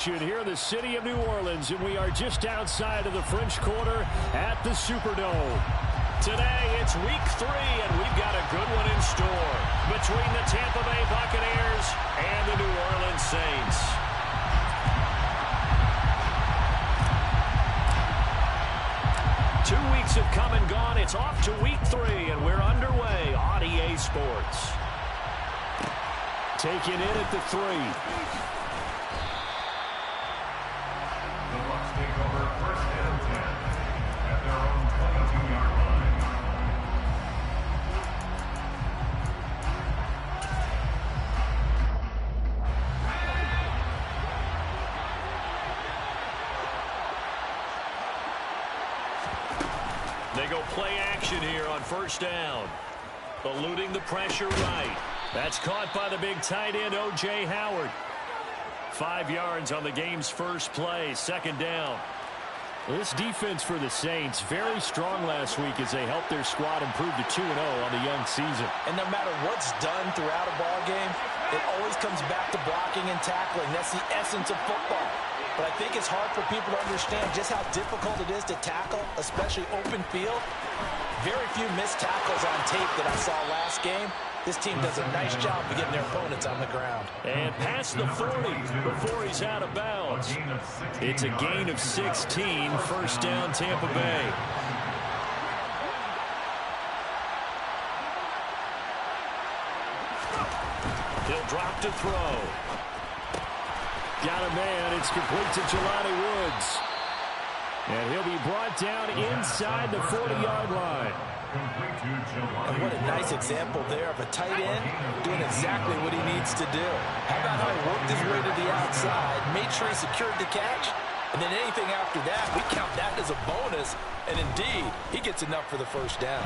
Here in the city of New Orleans, and we are just outside of the French Quarter at the Superdome. Today, it's week 3, and we've got a good one in store between the Tampa Bay Buccaneers and the New Orleans Saints. Two weeks have come and gone. It's off to week 3, and we're underway on EA Sports. Taking it at the 3. They go play action here on first down. Eluding the pressure right. That's caught by the big tight end, O.J. Howard. 5 yards on the game's first play, second down. This defense for the Saints, very strong last week as they helped their squad improve to 2-0 on the young season. And no matter what's done throughout a ball game, it always comes back to blocking and tackling. That's the essence of football. But I think it's hard for people to understand just how difficult it is to tackle, especially open field. Very few missed tackles on tape that I saw last game. This team does a nice job of getting their opponents on the ground. And past the 40 before he's out of bounds. It's a gain of 16, first down Tampa Bay. He'll drop to throw. Got a man. It's complete to Jelani Woods. And he'll be brought down inside the 40-yard line. And what a nice example there of a tight end doing exactly what he needs to do. How about how he worked his way to the outside, made sure he secured the catch, and then anything after that, we count that as a bonus. And indeed, he gets enough for the first down.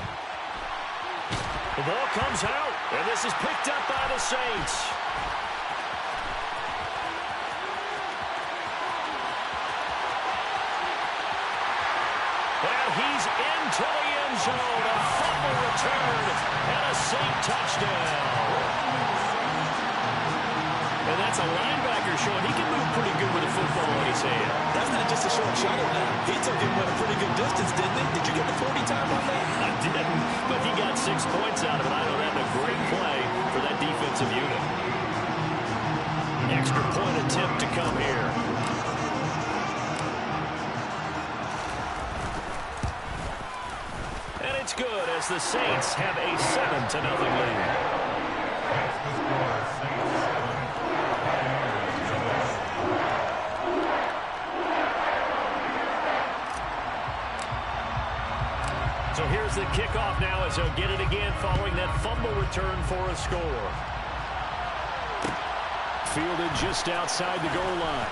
The ball comes out, and this is picked up by the Saints. And he's into the end zone. A fumble return and a Saint touchdown. And that's a linebacker showing he can move pretty good with a football in his hand. That's not just a short shuttle now. He took him at a pretty good distance, didn't he? Did you get the 40 time on that? I didn't, but he got 6 points out of it. I know that's a great play for that defensive unit. Extra point attempt to come here. And it's good as the Saints have a 7-0 lead. So here's the kickoff now as he'll get it again following that fumble return for a score. Fielded just outside the goal line.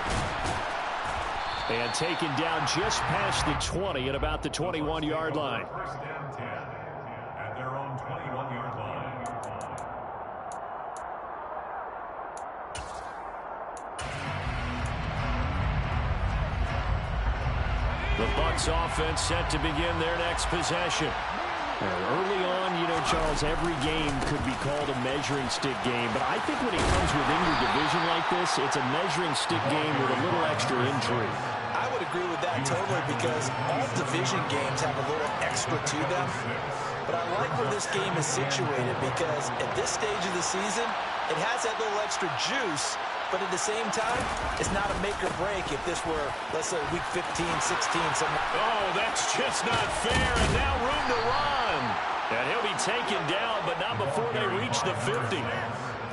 And taken down just past the 20 at about the 21-yard line. First down 10 at their own 21-yard line. The Bucs offense set to begin their next possession. Early on, you know, Charles, every game could be called a measuring stick game. But I think when it comes within your division like this, it's a measuring stick game with a little extra intrigue. I would agree with that totally because all division games have a little extra to them. But I like where this game is situated because at this stage of the season, it has that little extra juice. But at the same time, it's not a make or break if this were, let's say, week 15, 16, something. Oh, that's just not fair. And now room to run. And he'll be taken down, but not before they reach the 50.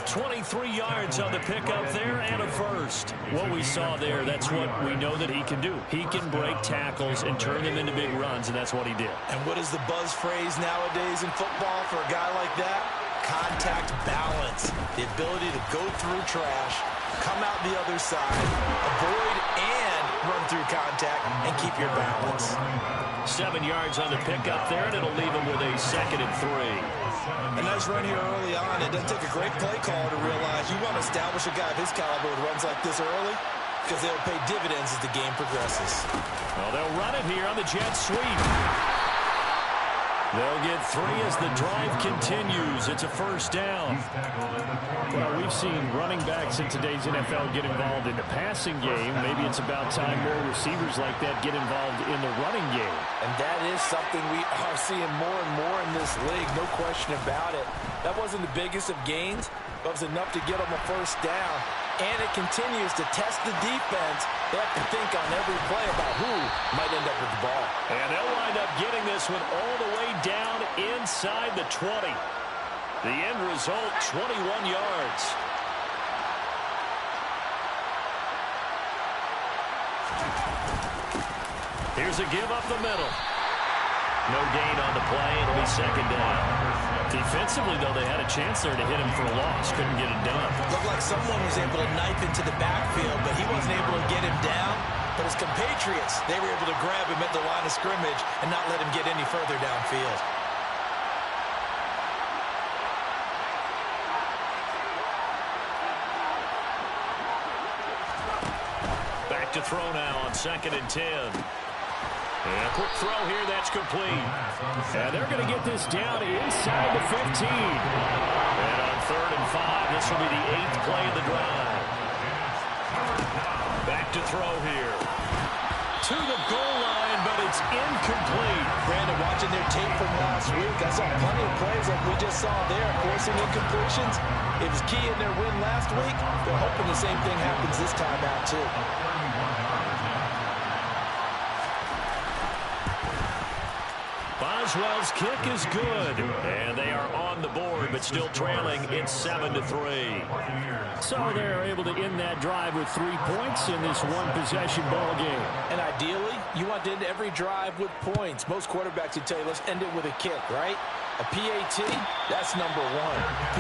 23 yards on the pickup there and a first. What we saw there, that's what we know that he can do. He can break tackles and turn them into big runs, and that's what he did. And what is the buzz phrase nowadays in football for a guy like that? Contact balance. The ability to go through trash, come out the other side, avoid and run through contact, and keep your balance. 7 yards on the pickup there, and it'll leave him with a 2nd and 3. A nice run here early on. It doesn't take a great play caller to realize you want to establish a guy of his caliber who runs like this early because they'll pay dividends as the game progresses. Well, they'll run it here on the jet sweep. They'll get 3 as the drive continues. It's a first down. Well, we've seen running backs in today's NFL get involved in the passing game. Maybe it's about time more receivers like that get involved in the running game. And that is something we are seeing more and more in this league, no question about it. That wasn't the biggest of gains, but it was enough to get them a first down. And it continues to test the defense. They have to think on every play about who might end up with the ball. And they'll wind up getting this one all the way down inside the 20. The end result, 21 yards. Here's a give up the middle. No gain on the play. It'll be second down. Defensively, though, they had a chance there to hit him for a loss. Couldn't get it done. Looked like someone was able to knife into the backfield, but he wasn't able to get him down. But his compatriots, they were able to grab him at the line of scrimmage and not let him get any further downfield. Back to throw now on 2nd and 10. And a quick throw here, that's complete. And they're going to get this down inside the 15. And on 3rd and 5, this will be the 8th play of the drive. Back to throw here. To the goal line, but it's incomplete. Brandon, watching their tape from last week, I saw plenty of plays like we just saw there, forcing incompletions. It was key in their win last week. They're hoping the same thing happens this time out, too. Boswell's kick is good, and they are on the board, but still trailing. It's 7-3. So they're able to end that drive with 3 points in this one-possession ball game. And ideally, you want to end every drive with points. Most quarterbacks would tell you, let's end it with a kick, right? A PAT, that's number 1.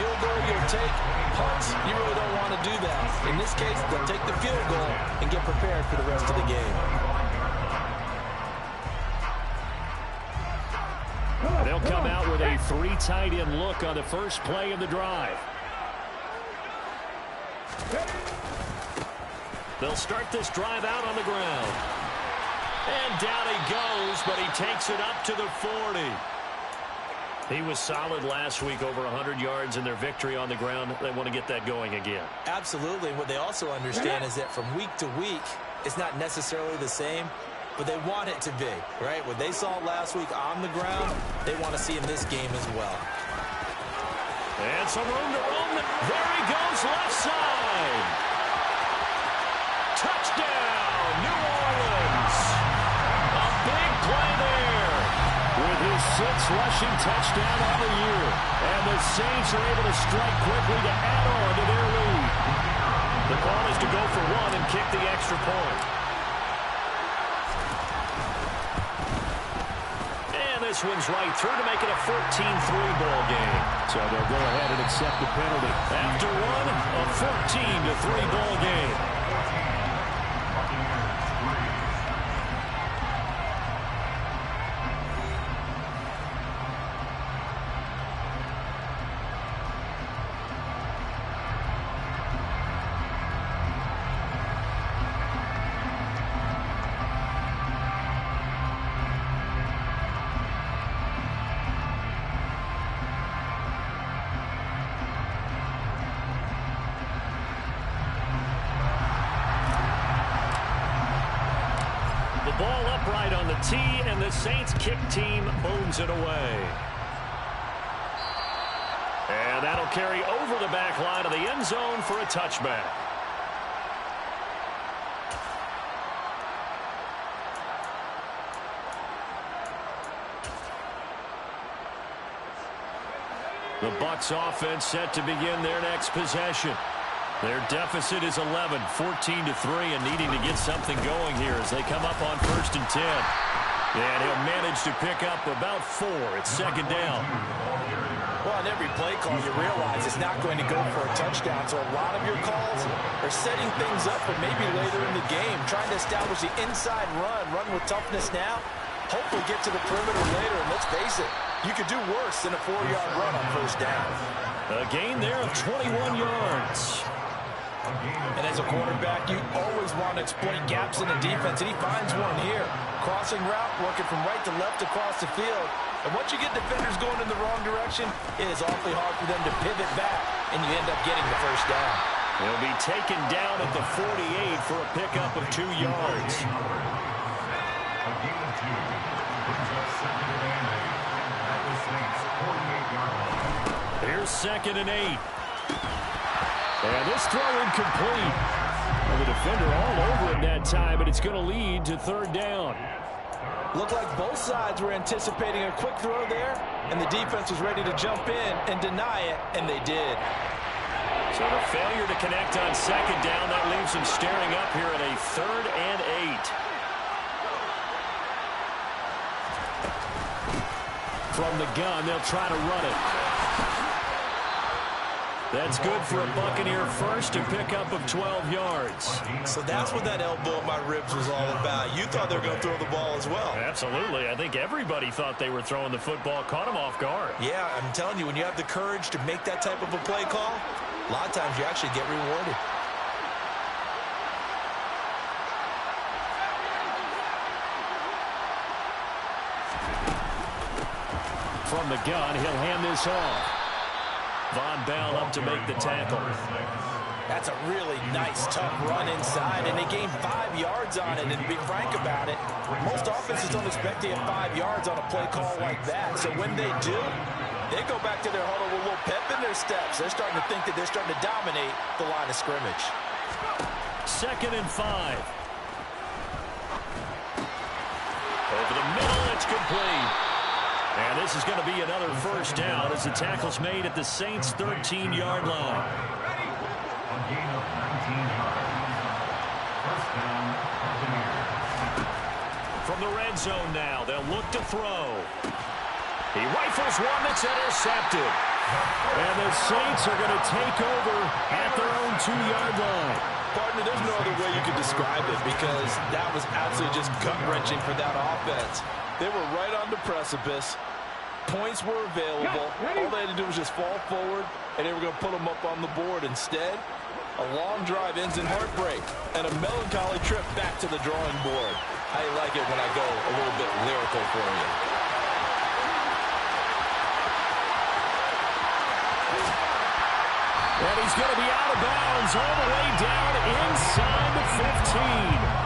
Field goal you'll take, punts, you really don't want to do that. In this case, they'll take the field goal and get prepared for the rest of the game. They'll come out with a 3 tight end look on the first play of the drive. They'll start this drive out on the ground. And down he goes, but he takes it up to the 40. He was solid last week, over 100 yards in their victory on the ground. They want to get that going again. Absolutely. What they also understand is that from week to week, it's not necessarily the same, but they want it to be, right? What they saw last week on the ground, they want to see in this game as well. And some room to roam. There he goes, left side. Touchdown, New Orleans. A big play there. With his 6th rushing touchdown on the year. And the Saints are able to strike quickly to add on to their lead. The call is to go for 1 and kick the extra point. This one's right through to make it a 14-3 ball game. So they'll go ahead and accept the penalty. After 1, a 14-3 ball game. Ball upright on the tee, and the Saints kick team moves it away. And that'll carry over the back line of the end zone for a touchback. The Bucs offense set to begin their next possession. Their deficit is 11, 14-3, and needing to get something going here as they come up on 1st and 10. And he'll manage to pick up about 4. It's 2nd down. Well, on every play call, you realize it's not going to go for a touchdown. So a lot of your calls are setting things up for maybe later in the game, trying to establish the inside run with toughness now, hopefully get to the perimeter later. And let's face it, you could do worse than a 4-yard run on 1st down. A gain there of 21 yards. And as a quarterback, you always want to exploit gaps in the defense, and he finds one here. Crossing route, working from right to left across the field. And once you get defenders going in the wrong direction, it is awfully hard for them to pivot back, and you end up getting the first down. He'll be taken down at the 48 for a pickup of 2 yards. Here's 2nd and 8. And this throw incomplete. Well, the defender all over it that time, but it's going to lead to 3rd down. Looked like both sides were anticipating a quick throw there, and the defense was ready to jump in and deny it, and they did. So the failure to connect on 2nd down, that leaves them staring up here at a 3rd and 8. From the gun, they'll try to run it. That's good for a Buccaneer first and pickup of 12 yards. So that's what that elbow in my ribs was all about. You thought they were going to throw the ball as well. Absolutely. I think everybody thought they were throwing the football, caught them off guard. Yeah, I'm telling you, when you have the courage to make that type of a play call, a lot of times you actually get rewarded. From the gun, he'll hand this off. Von Bell up to make the tackle. That's a really nice, tough run inside, and they gained 5 yards on it. And to be frank about it, most offenses don't expect to get 5 yards on a play call like that. So when they do, they go back to their huddle with a little pep in their steps. They're starting to think that they're starting to dominate the line of scrimmage. 2nd and 5. Over the middle, it's complete. And this is going to be another first down as the tackle's made at the Saints' 13-yard line. From the red zone now, they'll look to throw. He rifles one that's intercepted. And the Saints are going to take over at their own 2-yard line. Partner, there's no other way you could describe it because that was absolutely just gut-wrenching for that offense. They were right on the precipice. Points were available. All they had to do was just fall forward, and they were going to put them up on the board. Instead, a long drive ends in heartbreak and a melancholy trip back to the drawing board. I like it when I go a little bit lyrical for you. And he's going to be out of bounds all the way down inside the 15.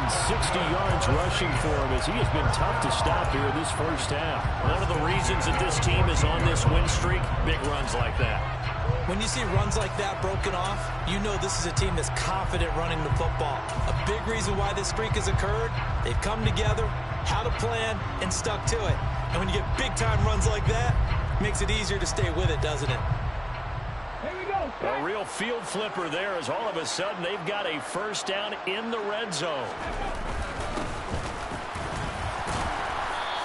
160 yards rushing for him as he has been tough to stop here this first half. One of the reasons that this team is on this win streak, big runs like that. When you see runs like that broken off, you know this is a team that's confident running the football. A big reason why this streak has occurred, they've come together, had a plan, and stuck to it. And when you get big-time runs like that, it makes it easier to stay with it, doesn't it? A real field flipper there as all of a sudden they've got a first down in the red zone.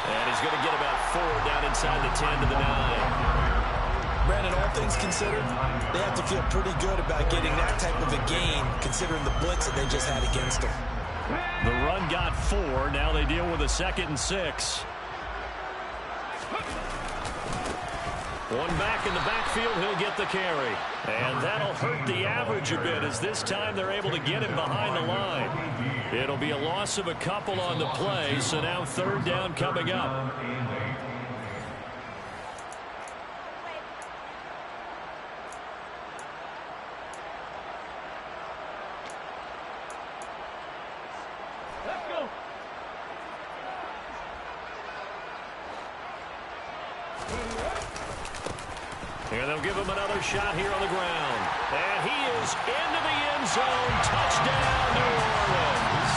And he's going to get about 4 down inside the 10 to the 9. Brandon, all things considered, they have to feel pretty good about getting that type of a gain considering the blitz that they just had against them. The run got 4. Now they deal with a 2nd and 6. One back in the backfield, he'll get the carry. And that'll hurt the average a bit as this time they're able to get him behind the line. It'll be a loss of a couple on the play, so now 3rd down coming up. And they'll give him another shot here on the ground. And he is into the end zone. Touchdown, New Orleans.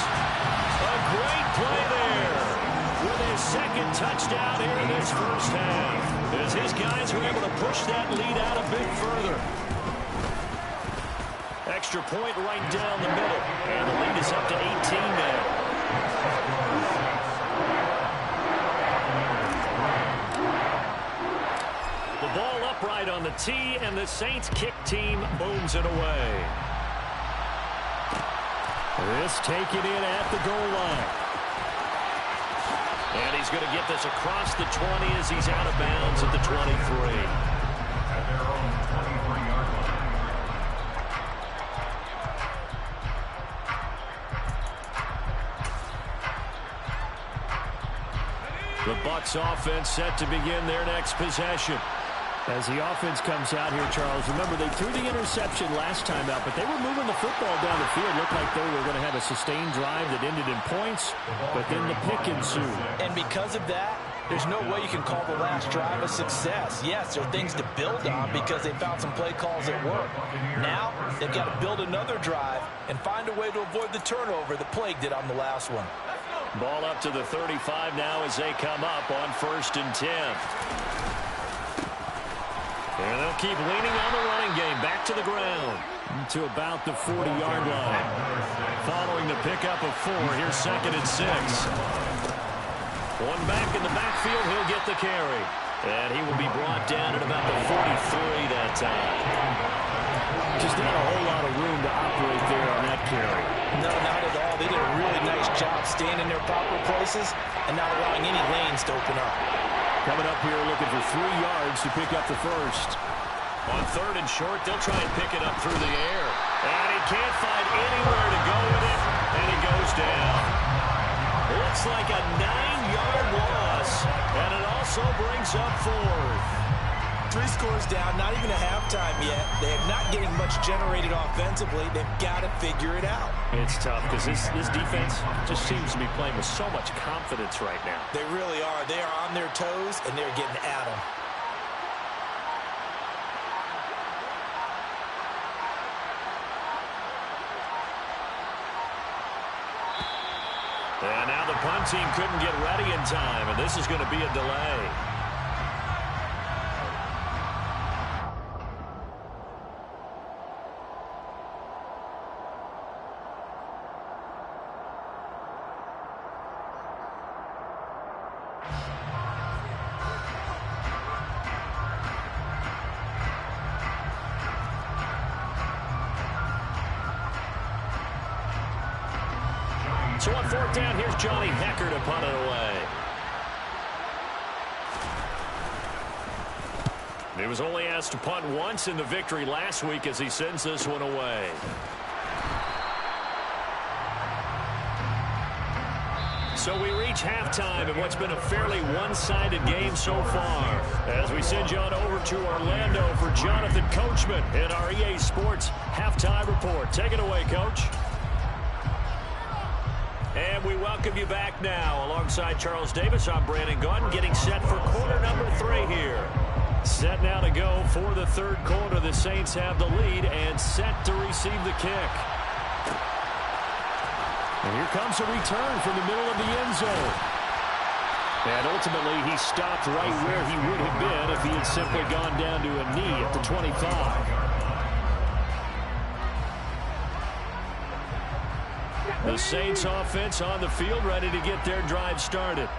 A great play there with his 2nd touchdown here in this first half. As his guys are able to push that lead out a bit further. Extra point right down the middle. And the lead is up to 18 now. The ball upright on the tee, and the Saints kick team booms it away. This taken in at the goal line. And he's going to get this across the 20 as he's out of bounds at the 23. At their own 23-yard line. The Bucs offense set to begin their next possession. As the offense comes out here, Charles, remember they threw the interception last time out, but they were moving the football down the field. Looked like they were going to have a sustained drive that ended in points, but then the pick ensued. And because of that, there's no way you can call the last drive a success. Yes, there are things to build on because they found some play calls that work. Now, they've got to build another drive and find a way to avoid the turnover that plagued it on the last one. Ball up to the 35 now as they come up on 1st and 10. And they'll keep leaning on the running game. Back to the ground. To about the 40-yard line. Following the pickup of 4, here's 2nd and 6. One back in the backfield, he'll get the carry. And he will be brought down at about the 43 that time. Just not a whole lot of room to operate there on that carry. No, not at all. They did a really nice job staying in their proper places and not allowing any lanes to open up. Coming up here looking for 3 yards to pick up the first. On 3rd and short, they'll try and pick it up through the air. And he can't find anywhere to go with it, and he goes down. Looks like a 9-yard loss, and it also brings up 4th. 3 scores down, not even a halftime yet. They're not getting much generated offensively. They've got to figure it out. It's tough because this defense just seems to be playing with so much confidence right now. They really are. They are on their toes, and they're getting at them. And now the punt team couldn't get ready in time, and this is going to be a delay. So on 4th down, here's Johnny Hecker to punt it away. He was only asked to punt once in the victory last week as he sends this one away. So we reach halftime in what's been a fairly one-sided game so far. As we send you on over to Orlando for Jonathan Coachman in our EA Sports Halftime Report. Take it away, Coach. And we welcome you back now. Alongside Charles Davis, I'm Brandon Gaudin, getting set for quarter number 3 here. Set now to go for the 3rd quarter. The Saints have the lead and set to receive the kick. And here comes a return from the middle of the end zone. And ultimately, he stopped right where he would have been if he had simply gone down to a knee at the 25. The Saints offense on the field, ready to get their drive started.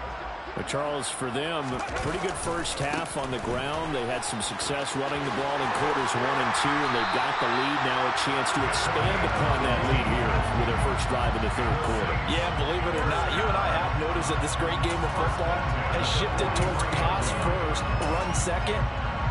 But Charles, for them, pretty good first half on the ground. They had some success running the ball in quarters 1 and 2, and they've got the lead now, a chance to expand upon that lead here with their first drive in the 3rd quarter. Yeah, believe it or not, you and I have noticed that this great game of football has shifted towards pass first, run second.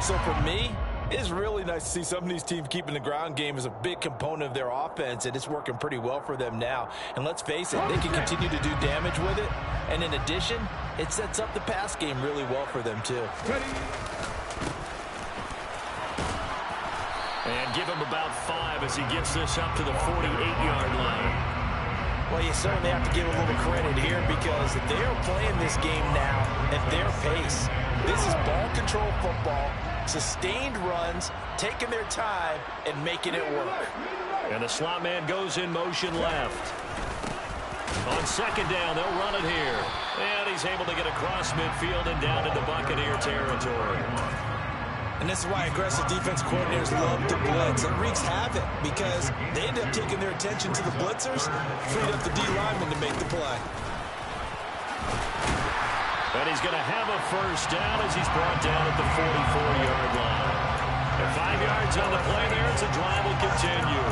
So for me, it's really nice to see some of these teams keeping the ground game as a big component of their offense, and it's working pretty well for them now. And let's face it, they can continue to do damage with it. And in addition, it sets up the pass game really well for them, too. And give him about 5 as he gets this up to the 48-yard line. Well, you certainly have to give a little credit here because they are playing this game now at their pace. This is ball control football. Sustained runs, taking their time, and making it work. And the slot man goes in motion left. On 2nd down, they'll run it here. And he's able to get across midfield and down into Buccaneer territory. And this is why aggressive defense coordinators love to blitz. It wreaks havoc because they end up taking their attention to the blitzers, freed up the D lineman to make the play. And he's going to have a first down as he's brought down at the 44-yard line. And 5 yards on the play there as the drive will continue.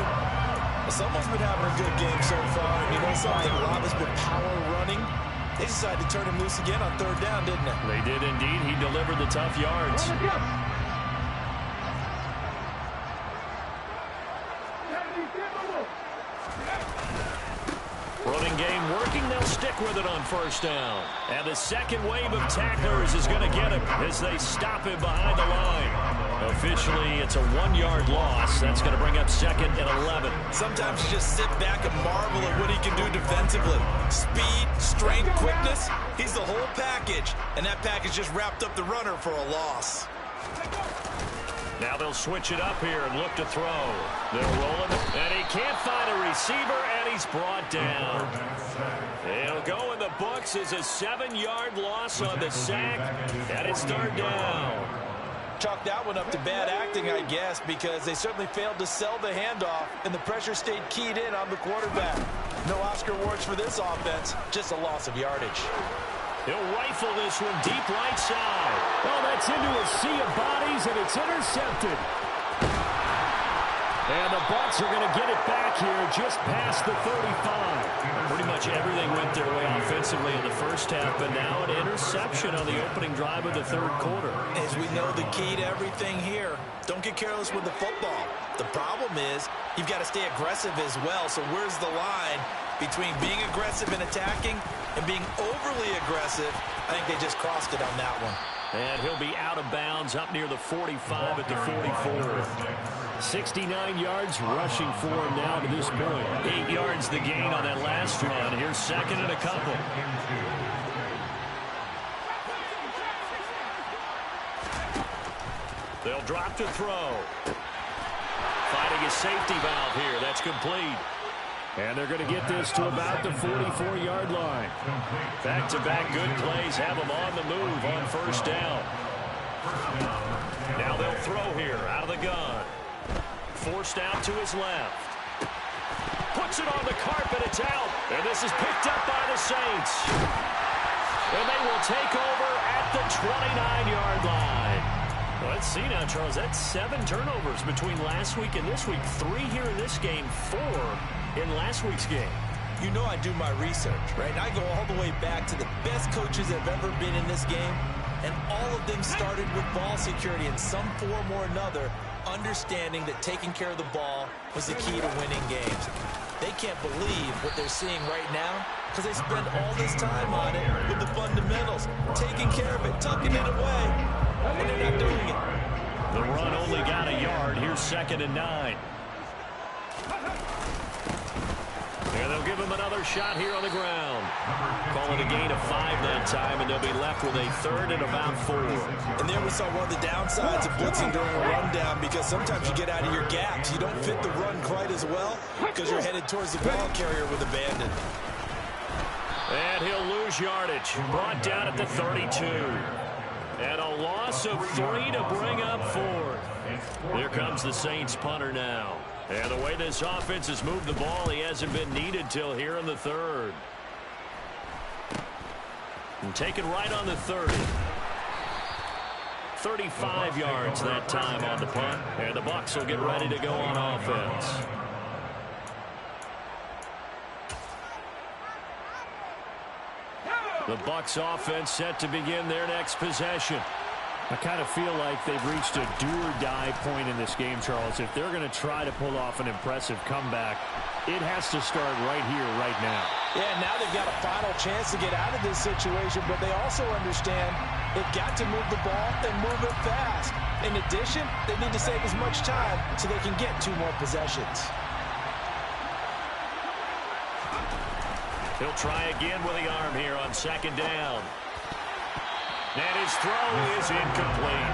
Someone's been having a good game so far. And you know something? A lot has been power running. They decided to turn him loose again on 3rd down, didn't they? They did indeed. He delivered the tough yards. Running Passing game working. They'll stick with it on first down. And the second wave of tacklers is going to get him as they stop him behind the line. Officially, it's a 1-yard loss. That's going to bring up 2nd and 11. Sometimes you just sit back and marvel at what he can do defensively. Speed, strength, quickness. He's the whole package. And that package just wrapped up the runner for a loss. Now they'll switch it up here and look to throw. They'll roll it, and he can't find a receiver, and he's brought down. It'll go in the books as a 7-yard loss on the sack, and it's 3rd down. Chalk that one up to bad acting, I guess, because they certainly failed to sell the handoff, and the pressure stayed keyed in on the quarterback. No Oscar awards for this offense, just a loss of yardage. He'll rifle this one deep right side. Oh, that's into a sea of bodies, and it's intercepted. And the Bucs are going to get it back here just past the 35. Pretty much everything went their way offensively in the first half, but now an interception on the opening drive of the 3rd quarter. As we know, the key to everything here, don't get careless with the football. The problem is you've got to stay aggressive as well. So where's the line between being aggressive and attacking and being overly aggressive? I think they just crossed it on that one. And he'll be out of bounds up near the 45 at the 44. 69 yards rushing for him now to this point. 8 yards the gain on that last run. Here's 2nd and a couple. They'll drop to throw. Finding a safety valve here. That's complete. And they're going to get this to about the 44-yard line. Back-to-back good plays have them on the move on first down. Now they'll throw here out of the gun. Forced out to his left. Puts it on the carpet. It's out. And this is picked up by the Saints. And they will take over at the 29-yard line. Let's see now, Charles. That's 7 turnovers between last week and this week. 3 here in this game, 4 in last week's game. You know I do my research, right? And I go all the way back to the best coaches that have ever been in this game, and all of them started with ball security in some form or another, understanding that taking care of the ball was the key to winning games. They can't believe what they're seeing right now because they spent all this time on it with the fundamentals, taking care of it, tucking it away, and they're not doing it. The run only got a yard. Here's 2nd and 9. And they'll give him another shot here on the ground. Call it a gain of 5 that time, and they'll be left with a 3rd and about 4. And there we saw one of the downsides of blitzing during a rundown, because sometimes you get out of your gaps. You don't fit the run quite as well because you're headed towards the ball carrier with abandon. And he'll lose yardage. Brought down at the 32. And a loss of 3 to bring up 4th. Here comes the Saints punter now. And the way this offense has moved the ball, he hasn't been needed till here in the 3rd. And taken right on the 30. 35 yards that time on the punt. And the Bucs will get ready to go on offense. The Bucs offense set to begin their next possession. I kind of feel like they've reached a do-or-die point in this game, Charles. If they're going to try to pull off an impressive comeback, it has to start right here, right now. Yeah, now they've got a final chance to get out of this situation, but they also understand they've got to move the ball and move it fast. In addition, they need to save as much time so they can get 2 more possessions. He'll try again with the arm here on 2nd down. And his throw is incomplete.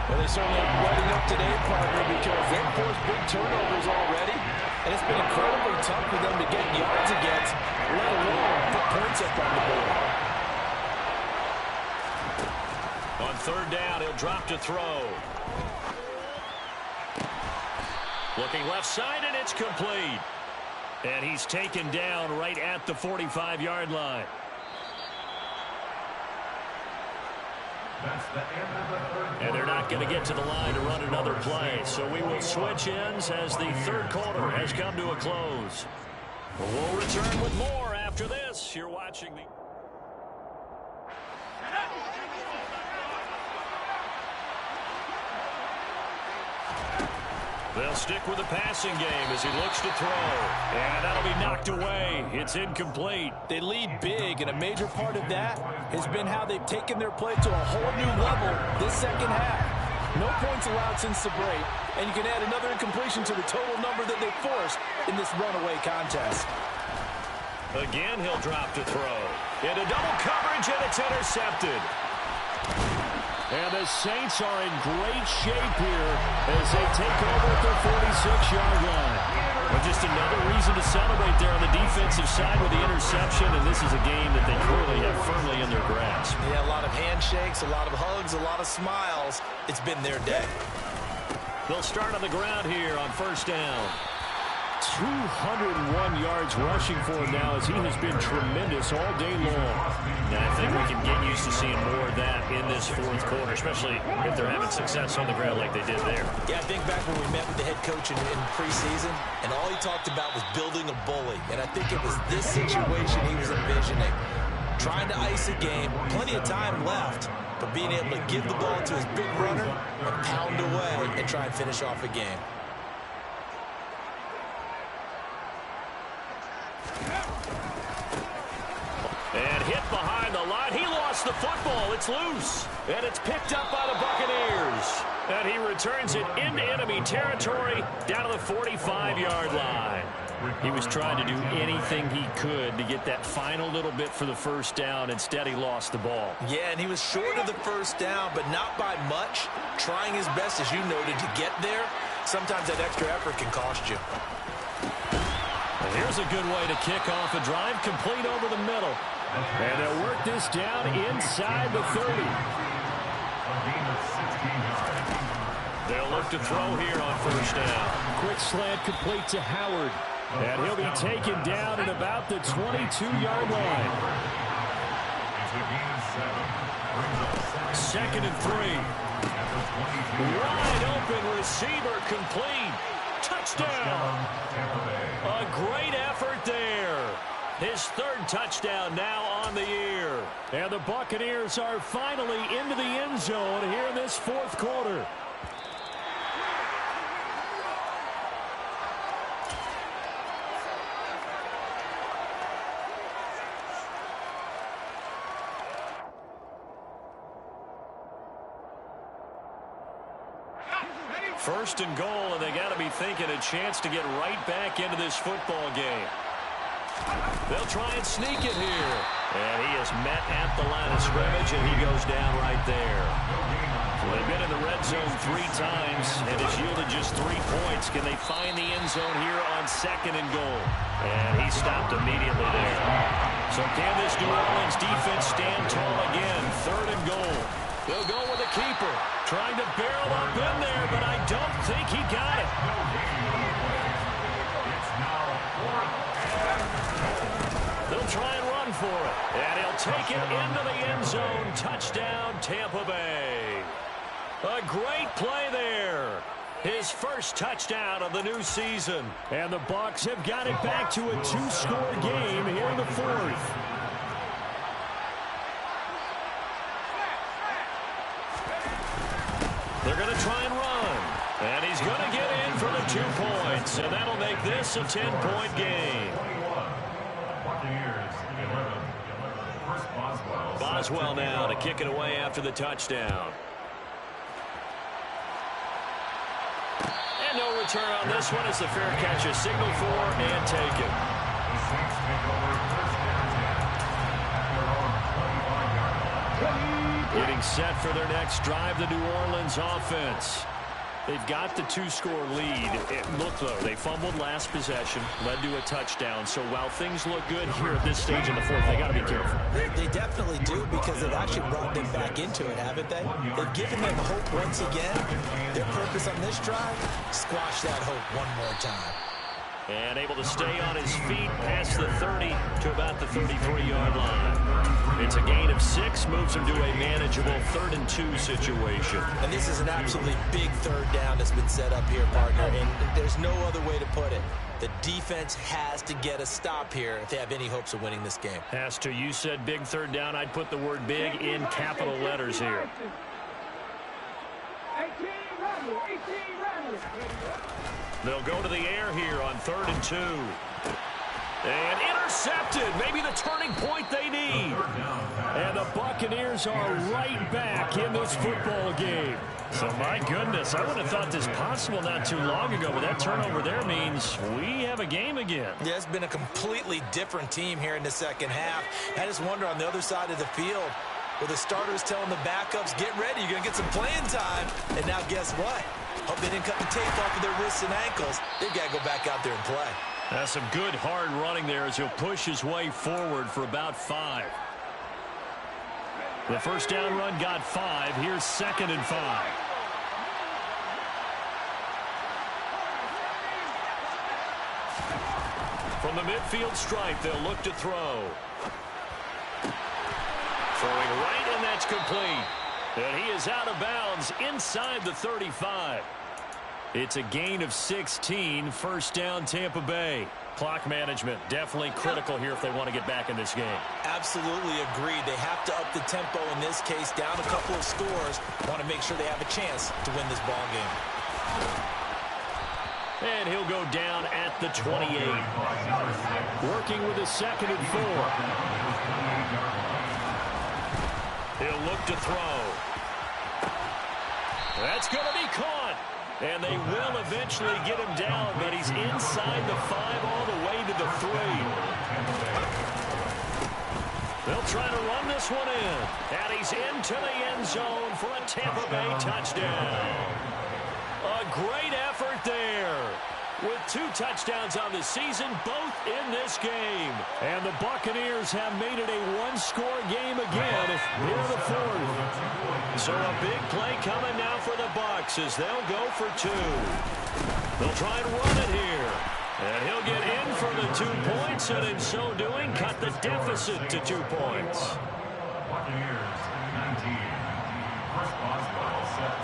Well, they certainly aren't ready up today, partner, because they've forced big turnovers already, and it's been incredibly tough for them to get yards against, let alone put points up on the board. On 3rd down, he'll drop to throw. Looking left side, and it's complete. And he's taken down right at the 45-yard line. And they're not going to get to the line to run another play. So we will switch ends as the 3rd quarter has come to a close. We'll return with more after this. You're watching the... They'll stick with the passing game as he looks to throw. And that'll be knocked away. It's incomplete. They lead big, and a major part of that has been how they've taken their play to a whole new level this second half. No points allowed since the break, and you can add another incompletion to the total number that they forced in this runaway contest. Again, he'll drop to throw. Into double coverage, and it's intercepted. And the Saints are in great shape here as they take over at their 46-yard line. Well, just another reason to celebrate there on the defensive side with the interception, and this is a game that they clearly have firmly in their grasp. Yeah, a lot of handshakes, a lot of hugs, a lot of smiles. It's been their day. They'll start on the ground here on first down. 201 yards rushing for him now as he has been tremendous all day long. And I think we can get used to seeing more of that in this fourth quarter, especially if they're having success on the ground like they did there. Yeah, I think back when we met with the head coach in preseason, and all he talked about was building a bully. And I think it was this situation he was envisioning. Trying to ice a game, plenty of time left, but being able to give the ball to his big runner and pound away and try and finish off a game. And hit behind the line. He lost the football. It's loose. And it's picked up by the Buccaneers. And he returns it into enemy territory down to the 45-yard line. He was trying to do anything he could to get that final little bit for the first down. Instead, he lost the ball. Yeah, and he was short of the first down, but not by much. Trying his best, as you noted, to get there. Sometimes that extra effort can cost you. And here's a good way to kick off a drive, complete over the middle. And they'll work this down inside the 30. They'll look to throw here on first down. Quick slant complete to Howard. And he'll be taken down at about the 22-yard line. Second and 3. Wide open receiver complete. Touchdown. A great effort there. His third touchdown now on the year. And the Buccaneers are finally into the end zone here in this fourth quarter. First and goal, and they got to be thinking a chance to get right back into this football game. They'll try and sneak it here. And he is met at the line of scrimmage, and he goes down right there. Well, they've been in the red zone 3 times, and it's yielded just 3 points. Can they find the end zone here on second and goal? And he stopped immediately there. So can this New Orleans defense stand tall again? Third and goal. They'll go with the keeper. Trying to barrel up in there, but I don't think he got it. They'll try and run for it. And he'll take it into the end zone. Touchdown, Tampa Bay. A great play there. His first touchdown of the new season. And the Bucs have got it back to a 2-score game here in the fourth. They're going to try and run. And he's going to get in for the 2 points. And that'll make this a 10-point game. Boswell now to kick it away after the touchdown. And no return on this one as the fair catch is signaled for and taken. Getting set for their next drive, the New Orleans offense. They've got the 2-score lead. It looked, though, they fumbled last possession, led to a touchdown. So while things look good here at this stage in the fourth, they got to be careful. They definitely do, because they've actually brought them back into it, haven't they? They've given them hope once again. Their purpose on this drive, squash that hope one more time. And able to stay on his feet past the 30 to about the 33-yard line. It's a gain of 6, moves him to a manageable 3rd and 2 situation. And this is an absolutely big third down that's been set up here, partner, and there's no other way to put it. The defense has to get a stop here if they have any hopes of winning this game. Has to. You said big third down. I'd put the word big in capital letters here. 18 runners. They'll go to the air here on 3rd and 2. And intercepted. Maybe the turning point they need. And the Buccaneers are right back in this football game. So, my goodness, I would have thought this possible not too long ago, but that turnover there means we have a game again. Yeah, it's been a completely different team here in the second half. I just wonder on the other side of the field, with the starters telling the backups, get ready, you're going to get some playing time. And now guess what? Hope they didn't cut the tape off of their wrists and ankles. They've got to go back out there and play. That's some good hard running there as he'll push his way forward for about 5. The first down run got 5. Here's 2nd and 5. From the midfield stripe, they'll look to throw. Throwing right, and that's complete. And he is out of bounds inside the 35. It's a gain of 16. First down, Tampa Bay. Clock management definitely critical here if they want to get back in this game. Absolutely agreed. They have to up the tempo in this case, down a couple of scores. Want to make sure they have a chance to win this ball game. And he'll go down at the 28. Working with a 2nd and 4. He'll look to throw. That's going to be caught. And they will eventually get him down, but he's inside the 5 all the way to the 3. They'll try to run this one in. And he's into the end zone for a Tampa Bay touchdown. A great effort there. With 2 touchdowns on the season, both in this game. And the Buccaneers have made it a one-score game again here in the 4th. So a big play coming now for the Bucs as they'll go for 2. They'll try and run it here. And he'll get in for the 2 points, and in so doing, cut the deficit to 2 points. Buccaneers 19.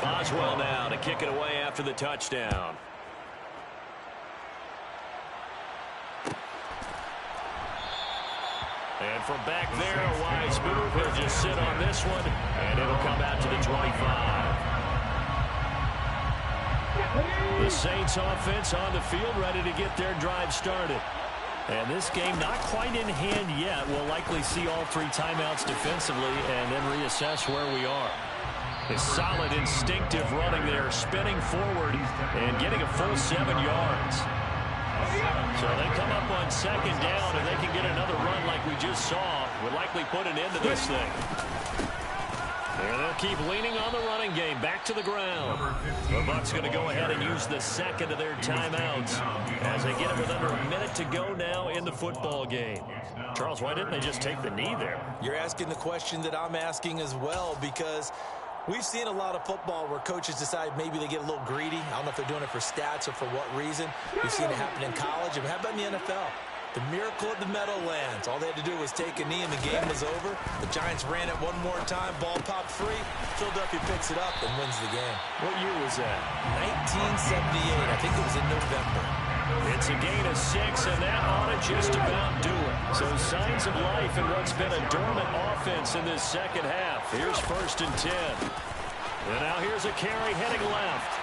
Boswell now to kick it away after the touchdown. And from back there, a wise move. He'll just sit on this one, and it'll come out to the 25. The Saints offense on the field, ready to get their drive started. And this game not quite in hand yet. We'll likely see all 3 timeouts defensively and then reassess where we are. A solid instinctive running there, spinning forward and getting a full 7 yards. So they come up on 2nd down, and they can get another run like we just saw. Would likely put an end to this thing. And they'll keep leaning on the running game. Back to the ground. The Bucs going to go ahead and use the 2nd of their timeouts as they get it with under a minute to go now in the football game. Charles, why didn't they just take the knee there? You're asking the question that I'm asking as well, because we've seen a lot of football where coaches decide maybe they get a little greedy. I don't know if they're doing it for stats or for what reason. We've seen it happen in college. And how about in the NFL? The miracle of the Meadowlands. All they had to do was take a knee and the game was over. The Giants ran it one more time. Ball popped free. Philadelphia picks it up and wins the game. What year was that? 1978. I think it was in November. It's a gain of 6, and that ought to just about do it. So signs of life in what's been a dormant offense in this second half. Here's 1st and 10. And now here's a carry heading left.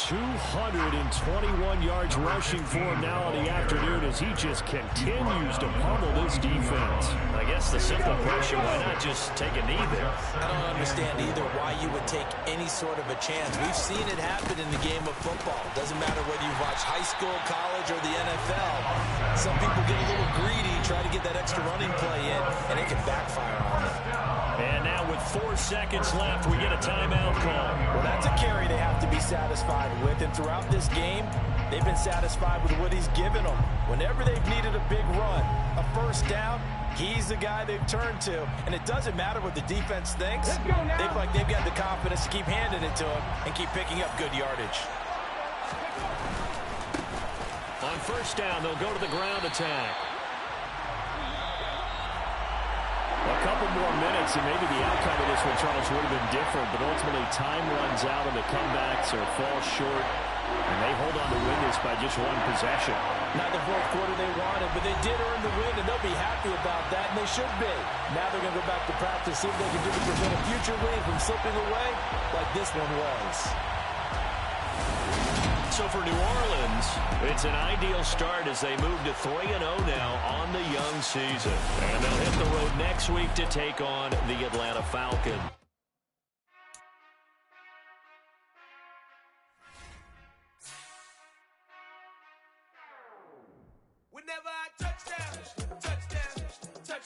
221 yards rushing for him now in the afternoon as he just continues to pummel this defense. I guess the simple question, why not just take a knee there? I don't understand either why you would take any sort of a chance. We've seen it happen in the game of football. Doesn't matter whether you watch high school, college, or the NFL. Some people get a little greedy, try to get that extra running play in, and it can backfire on them. And now with 4 seconds left, we get a timeout call. Well, that's a carry they have to be satisfied with. And throughout this game, they've been satisfied with what he's given them. Whenever they've needed a big run, a first down, he's the guy they've turned to. And it doesn't matter what the defense thinks. They've got the confidence to keep handing it to him and keep picking up good yardage. On first down, they'll go to the ground attack. A couple more minutes, and maybe the outcome of this one, Charles, would have been different. But ultimately, time runs out, and the comebacks are fall short. And they hold on to win this by just 1 possession. Not the fourth quarter they wanted, but they did earn the win, and they'll be happy about that, and they should be. Now they're going to go back to practice, see if they can do to prevent a future win from slipping away like this one was. So for New Orleans, it's an ideal start as they move to 3-0 now on the young season. And they'll hit the road next week to take on the Atlanta Falcons. Whenever I touch